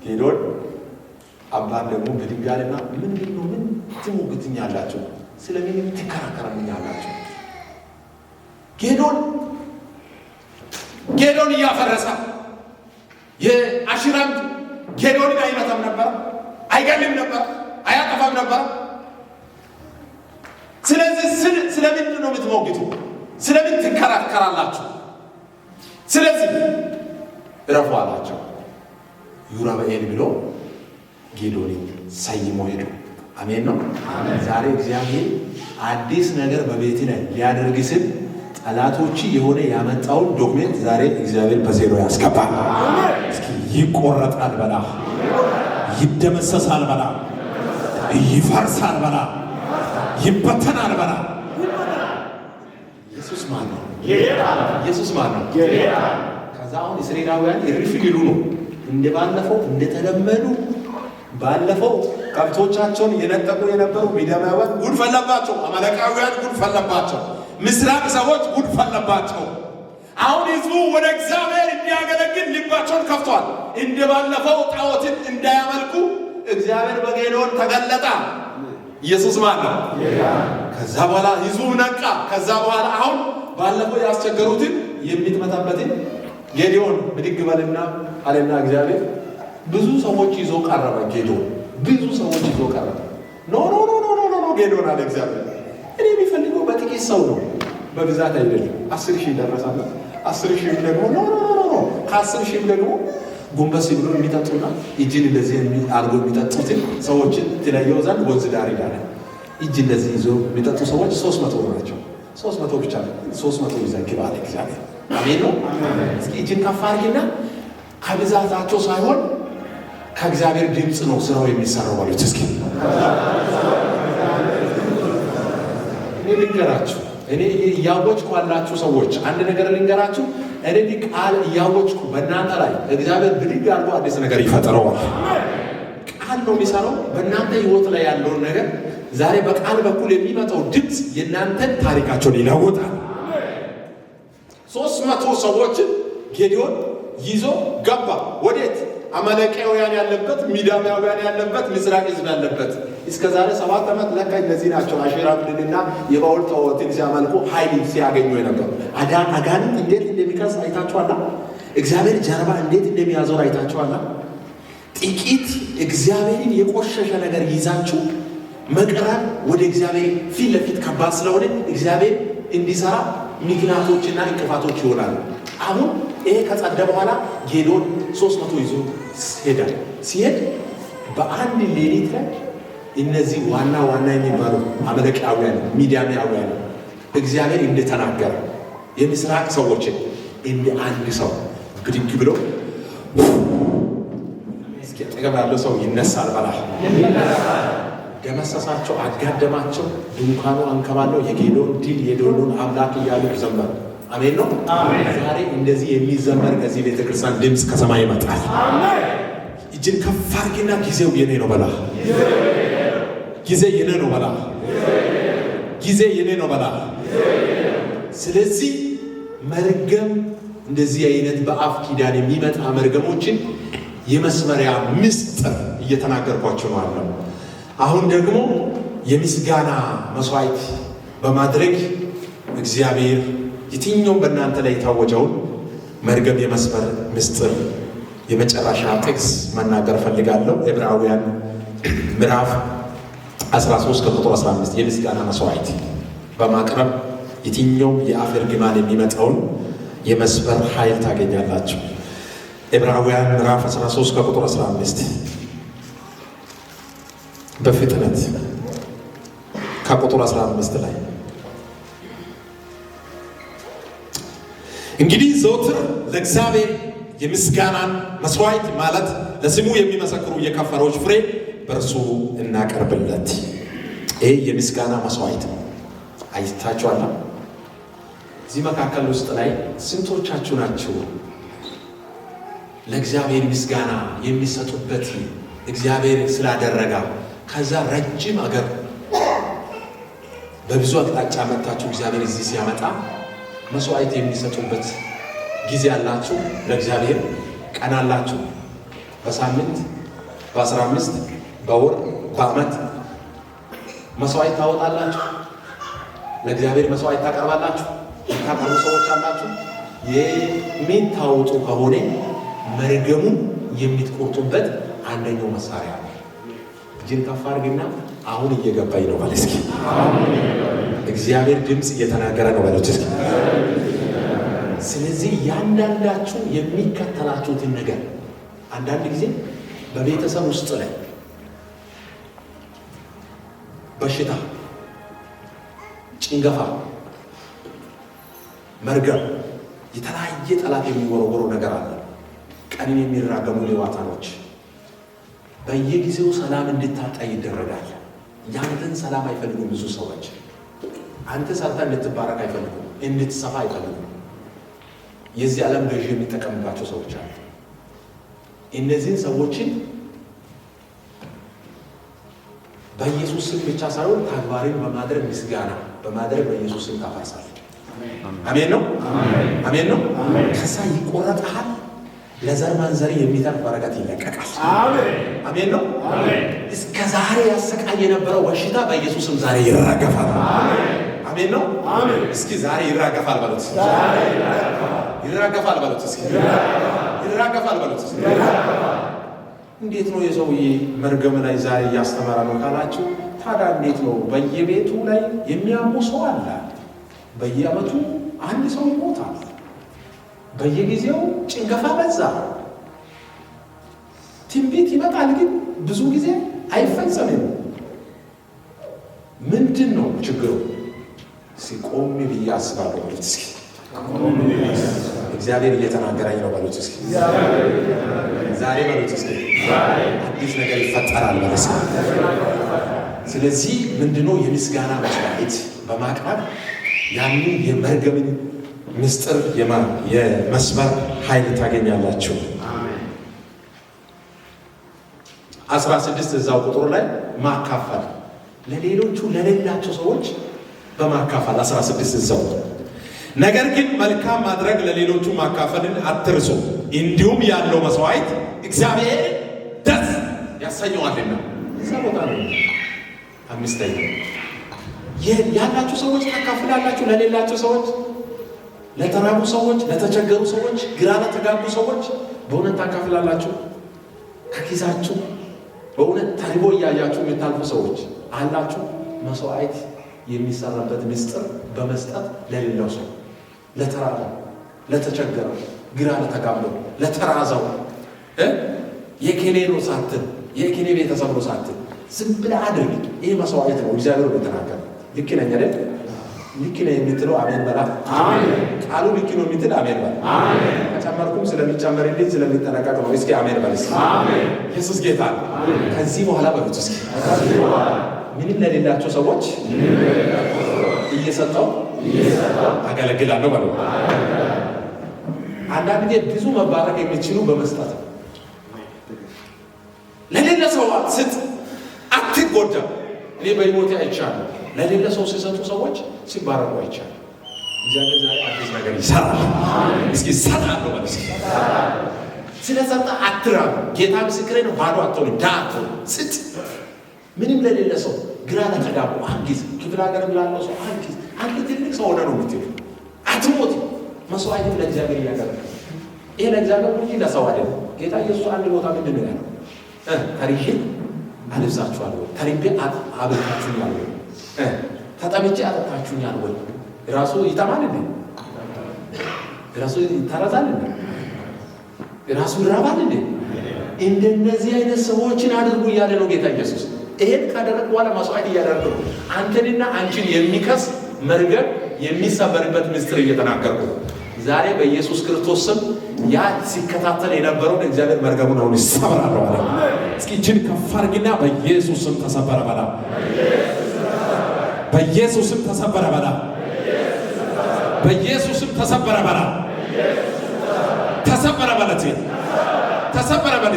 ጌዶን አባት ደግሞ በድንጋይና ምንድነው ምን ትሞግቱኛላችሁ? ስለምን ትከራከሩኛላችሁ? ጌዶን እያፈረሰ የአሽራም ጌዶንን አይመታም ነበር፣ አይገልም ነበር፣ አያጠፋም ነበር። ስለዚህ ስለምንድን ነው የምትሞግቱ? ስለምን ትከራከራላችሁ? ስለዚህ እረፉ አላቸው። ዩራበኤል ብሎ ጌዶንን ሰይሞ ሄዱ። አሜን ነው። ዛሬ እግዚአብሔር አዲስ ነገር በቤት ላይ ሊያደርግ ሲል ጠላቶች የሆነ ያመጣውን ዶክሜንት ዛሬ እግዚአብሔር በዜሮ ያስገባል። እስኪ ይቆረጣል በላ፣ ይደመሰሳል በላ፣ ይፈርሳል በላ፣ ይበተናል በላ። ኢየሱስ ማን ነው? ኢየሱስ ማን ነው? ከዛ አሁን እስራኤላውያን እርፍ ሊሉ ነው። እንደባለፈው እንደተለመዱ ባለፈው ከብቶቻቸውን የነጠቁ የነበሩ ሚዲያማውያን ጉድ ፈለባቸው፣ አማሌቃውያን ጉድ ፈለባቸው፣ ምስራቅ ሰዎች ጉድ ፈለባቸው። አሁን ህዝቡ ወደ እግዚአብሔር እንዲያገለግል ልባቸውን ከፍቷል። እንደባለፈው ጣዖትን እንዳያመልኩ እግዚአብሔር በጌዶን ተገለጠ። ኢየሱስ ማን ነው? ከዛ በኋላ ህዝቡ ነቃ። ከዛ በኋላ አሁን ባለፈው ያስቸገሩትን የሚትመታበትን ጌዶን ብድግ በልና አለና እግዚአብሔር ብዙ ሰዎች ይዞ ቀረበ። ጌዶን ብዙ ሰዎች ይዞ ቀረበ። ኖ ጌዶን አለ እግዚአብሔር፣ እኔ የሚፈልገው በጥቂት ሰው ነው፣ በብዛት አይደለም። 10,000 ደረሳለ። 10,000 ደግሞ ኖ ከ10,000 ደግሞ ጎንበስ ብሎ የሚጠጡና እጅን እንደዚህ አድርጎ የሚጠጡትን ሰዎችን ትለየው ዘንድ ወንዝ ዳር ይላል። እጅ እንደዚህ ይዞ የሚጠጡ ሰዎች 300 ናቸው። 300 ብቻ 300 ይዘግባል እግዚአብሔር። አሜን ነው። እስኪ እጅን ከፍ አድርጊና ከብዛታቸው ሳይሆን ከእግዚአብሔር ድምፅ ነው ስራው የሚሰራው ማለት እስኪ እኔ ልንገራችሁ፣ እኔ እያወጭኩ ያላችሁ ሰዎች አንድ ነገር ልንገራችሁ። እኔ ቃል እያወጭኩ በእናንተ ላይ እግዚአብሔር ብድግ አድርጎ አዲስ ነገር ይፈጥረዋል። ቃል ነው የሚሰራው በእናንተ ህይወት ላይ ያለውን ነገር። ዛሬ በቃል በኩል የሚመጣው ድምፅ የእናንተን ታሪካቸውን ይለውጣል። 300 ሰዎችን ጌዶን ይዞ ገባ። ወዴት? አማሌቃውያን ያለበት፣ ሚዲያማውያን ያለበት፣ ምስራቅ ህዝብ ያለበት። እስከ ዛሬ 7 ዓመት ለካ እነዚህ ናቸው አሽራምንና የባውል ጣዖትን ሲያመልኩ ኃይል ሲያገኙ የነበሩ። አጋንንት እንዴት እንደሚከስ አይታችኋላ። እግዚአብሔር ጀርባ እንዴት እንደሚያዞር አይታችኋላ። ጥቂት እግዚአብሔርን የቆሸሸ ነገር ይዛችሁ መቅረብ ወደ እግዚአብሔር ፊት ለፊት ከባድ ስለሆነ እግዚአብሔር እንዲሰራ ምክንያቶችና እንቅፋቶች ይሆናሉ። አሁን ይሄ ከጸደ በኋላ ጌዶን 300 ይዞ ሄዳል። ሲሄድ በአንድ ሌሊት ላይ እነዚህ ዋና የሚባሉ አማሌቃውያን ሚዲያማውያን እግዚአብሔር እንደተናገረ የምስራቅ ሰዎችን እንደ አንድ ሰው ብድግ ብሎ እስኪ ጠገብ ያለው ሰው ይነሳል በላ ደመሰሳቸው፣ አጋደማቸው፣ ድንኳኑ አንከባለው የጌዶን ድል የጌዶን አምላክ እያሉ ዘመሩ። አሜን ነው። ዛሬ እንደዚህ የሚዘመር ከዚህ ቤተክርስቲያን ድምፅ ከሰማይ ይመጣል። እጅን ከፍ አድርጊና ጊዜው የኔ ነው በላ፣ ጊዜ የኔ ነው በላ፣ ጊዜ የኔ ነው በላ። ስለዚህ መርገም እንደዚህ አይነት በአፍ ኪዳን የሚመጣ መርገሞችን የመስመሪያ ምስጢር እየተናገርኳቸው ነው አለው። አሁን ደግሞ የምስጋና መስዋዕት በማድረግ እግዚአብሔር የትኛውም በእናንተ ላይ የታወጀውን መርገም የመስበር ምስጢር የመጨረሻ ጥቅስ መናገር ፈልጋለሁ። ዕብራውያን ምዕራፍ 13 ከቁጥር 15 የምስጋና መስዋዕት በማቅረብ የትኛውም የአፍ እርግማን የሚመጣውን የመስበር ኃይል ታገኛላችሁ። ዕብራውያን ምዕራፍ 13 ከቁጥር 15 በፍጥነት ከቁጥር 15 ላይ እንግዲህ ዘወትር ለእግዚአብሔር የምስጋናን መስዋዕት ማለት ለስሙ የሚመሰክሩ የከንፈሮች ፍሬ በእርሱ እናቀርብለት። ይህ የምስጋና መስዋዕት ነው። አይታችኋል። እዚህ መካከል ውስጥ ላይ ስንቶቻችሁ ናችሁ ለእግዚአብሔር ምስጋና የሚሰጡበት እግዚአብሔር ስላደረጋ ከዛ ረጅም አገር በብዙ አቅጣጫ መጣችሁ እግዚአብሔር እዚህ ሲያመጣ መስዋዕት የሚሰጡበት ጊዜ አላችሁ? ለእግዚአብሔር ቀን አላችሁ? በሳምንት በ15 በወር በዓመት መስዋዕት ታወጣላችሁ። ለእግዚአብሔር መስዋዕት ታቀርባላችሁ። የምታቀርቡ ሰዎች አላችሁ። የሚታወጡ ከሆነ መርገሙን የምትቆርጡበት አንደኛው መሳሪያ ነው። እጅን ከፍ አድርግና አሁን እየገባኝ ነው ማለት እስኪ እግዚአብሔር ድምፅ እየተናገረ ነው ማለት እስኪ። ስለዚህ ያንዳንዳችሁ የሚከተላችሁትን ነገር አንዳንድ ጊዜ በቤተሰብ ውስጥ ላይ በሽታ፣ ጭንገፋ፣ መርገም፣ የተለያየ ጠላት የሚወረወረው ነገር አለ። ቀንን የሚራገሙ ሌዋታኖች በየጊዜው ሰላም እንድታጣ ይደረጋል። ያንተን ሰላም አይፈልጉም ብዙ ሰዎች። አንተ ሰርታ እንድትባረክ አይፈልጉም፣ እንድትሰፋ አይፈልጉም። የዚህ ዓለም ገዢ የሚጠቀምባቸው ሰዎች አሉ። እነዚህን ሰዎችን በኢየሱስ ስም ብቻ ሳይሆን ተግባርን በማድረግ ምስጋና በማድረግ በኢየሱስ ስም ታፈርሳለህ። አሜን ነው፣ አሜን ነው። ከዛ ይቆረጣል። ለዘር ማንዘር የሚተርፍ በረከት ይለቀቃል። አሜን ነው። እስከ ዛሬ ያሰቃይ የነበረው በሽታ በኢየሱስ ስም ዛሬ ይራገፋል። አሜን ነው። እስኪ ዛሬ ይራገፋል በሉት። ይራገፋል በሉት። እስኪ ይራገፋል በሉት። እንዴት ነው የሰውዬ መርገም ላይ ዛሬ እያስተማረ ነው ካላችሁ፣ ታዲያ እንዴት ነው? በየቤቱ ላይ የሚያሙ ሰው አለ። በየዓመቱ አንድ ሰው ይሞታል። በየጊዜው ጭንገፋ በዛ። ትንቢት ይመጣል፣ ግን ብዙ ጊዜ አይፈጸምም። ምንድን ነው ችግሩ? ሲቆም ብዬ አስባለሁ በሉት እስኪ። እግዚአብሔር እየተናገረኝ ነው በሉት እስኪ። ዛሬ በሉት እስኪ አዲስ ነገር ይፈጠራል ማለት ነው። ስለዚህ ምንድነው የምስጋና መስዋዕት በማቅረብ ያንን የመርገምን ምስጢር የመስበር ኃይል ታገኛላችሁ። 16 እዛው ቁጥሩ ላይ ማካፈል ለሌሎቹ ለሌላቸው ሰዎች በማካፈል 16 እዛው። ነገር ግን መልካም ማድረግ ለሌሎቹ ማካፈልን አትርሱ፣ እንዲሁም ያለው መስዋዕት እግዚአብሔር ደስ ያሰኘዋልና። እዛ ቦታ ነው። አምስተኛ ያላችሁ ሰዎች ታካፍላላችሁ ለሌላቸው ሰዎች፣ ለተራቡ ሰዎች፣ ለተቸገሩ ሰዎች፣ ግራ ለተጋቡ ሰዎች በእውነት ታካፍላላችሁ። ከኪሳችሁ በእውነት ተርቦ እያያችሁ የምታልፉ ሰዎች አላችሁ። መስዋዕት የሚሰራበት ምስጢር በመስጠት ለሌላው ሰው፣ ለተራበው፣ ለተቸገረው፣ ግራ ለተጋባው፣ ለተራዘው የኬኔ ነው ሳትል የኬኔ ቤተሰብ ነው ሳትል ዝም ብለህ አድርግ። ይሄ መስዋዕት ነው። እግዚአብሔር እንደተናገረ ልክ ነኝ አይደል? ልክ ነኝ የምትለው አሜን በላ። ቃሉ ልክ ነው የምትል አሜን በላ። ከጨመርኩም ስለሚጨመርልኝ ስለሚጠነቀቅ ነው። እስኪ አሜን በላ። ኢየሱስ ጌታ ነው። ከዚህ በኋላ በሉት እስኪ ምንም ለሌላቸው ሰዎች እየሰጠው አገለግላለሁ በሉ። አንዳንድ ጊዜ ብዙ መባረክ የሚችሉ በመስጠት ነው። ለሌላ ሰው ስጥ፣ አትጎዳ። እኔ በሕይወቴ አይቻለሁ። ለሌላ ሰው ሲሰጡ ሰዎች ሲባረኩ አይቻለሁ። እግዚአብሔር ዛሬ አዲስ ነገር ይሰራል። እስኪ ሰጣለሁ በሉ። ስለሰጠ አትራብ። ጌታ ምስክሬ ነው። ባዶ አትሆን፣ ዳቶ ስጥ። ምንም ለሌለ ሰው፣ ግራ ለተጋቡ አንጊዝ፣ ክፍለ ሀገር ላለው ሰው አንጊዝ። አንተ ትልቅ ሰው ሆነ ነው የምትሄዱ። አትሞት። መስዋዕትን ለእግዚአብሔር እያደረገ ይሄ ለእግዚአብሔር እንጂ ለሰው አይደለም። ጌታ ኢየሱስ አንድ ቦታ ምንድን ነው ያለው? ተርቤ አልብሳችኋለሁ፣ ተርቤ አብልታችሁኛል ወይ? ተጠምቼ አጠጣችሁኛል ወይ? ራሱ ይጠማል እንዴ? ራሱ ይታረዛል እንዴ? ራሱ ይራባል እንዴ? እንደነዚህ አይነት ሰዎችን አድርጉ እያለ ነው ጌታ ኢየሱስ። ይሄን ካደረግ በኋላ መስዋዕት እያደረገ ነው። አንተንና አንቺን የሚከስ መርገም የሚሰበርበት ምስጢር እየተናገርኩ ነው። ዛሬ በኢየሱስ ክርስቶስ ስም ያ ሲከታተል የነበረውን እግዚአብሔር መርገሙን አሁን ይሰበራል አለ። እስኪ እጅን ከፍ አድርግና በኢየሱስ ስም ተሰበረ በላ። በኢየሱስ ስም ተሰበረ በላ። በኢየሱስ ስም ተሰበረ በላ። ተሰበረ በላ። ተሰበረ በላ።